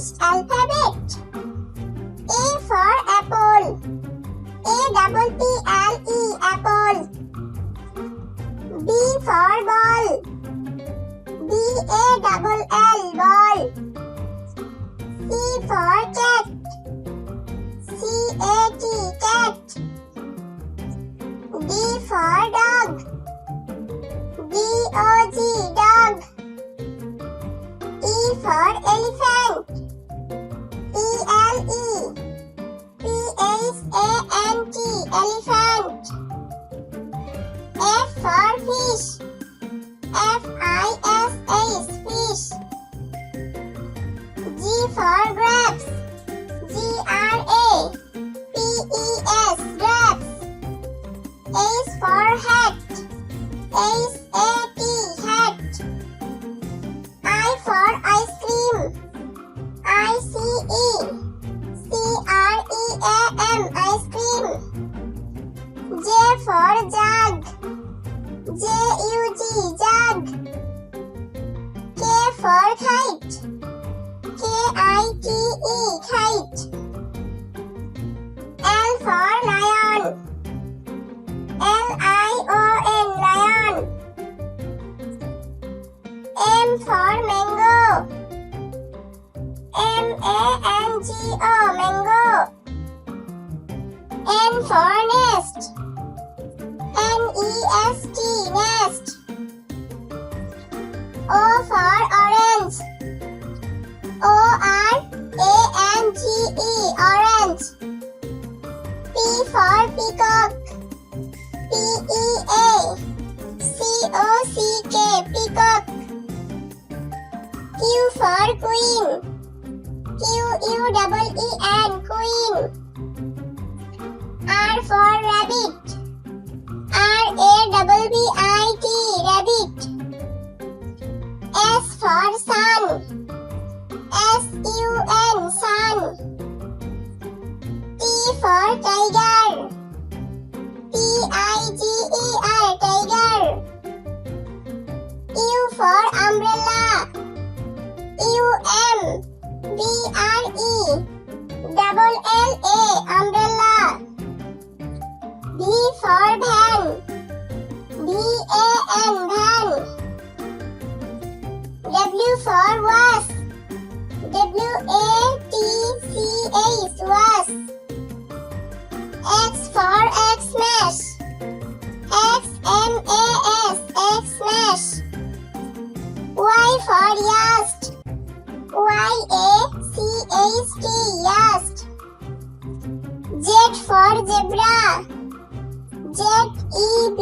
English alphabet. A for apple. A-double-P-L-E, apple. B for ball. B-A-double-L, ball. C for cat. C-A-T, cat. D for dog. D-O-G, dog. E for elephant. E-L-E. P-H-A-N-T, elephant. F for fish. F-I-S-H, fish. G for grapes. G-R-A-P-E-S, grapes. H for hat. H-A-T, hat. I for ice cream. I-C-E. C-R-E-A-M, ice cream. J for jug. J-U-G, jug. K for kite. K-I-T-E, kite. L for lion. L-I-O-N, lion. M for mango. M-A-N-G-O, mango. N for nest. N-E-S-T, nest. O for orange. O-R-A-N-G-E, orange. P for peacock. P-E-A-C-O-C-K, peacock. Q for queen. Q-U-E-E-N, queen. R for rabbit. R-A-B-B-I-T, rabbit. S for sun. S-U-N, sun. T for tiger. T-I-G-E-R, tiger. U for umbrella. U-M-B-R-E-double-L-A, umbrella. V for van. V-A-N, van. W for wasp. W-A-T-C-H, wasp. X for Xmas. X-M-A-S, Xmas. Y for yacht. Y-A-C-H-T, yacht. Z for zebra. Z-E-B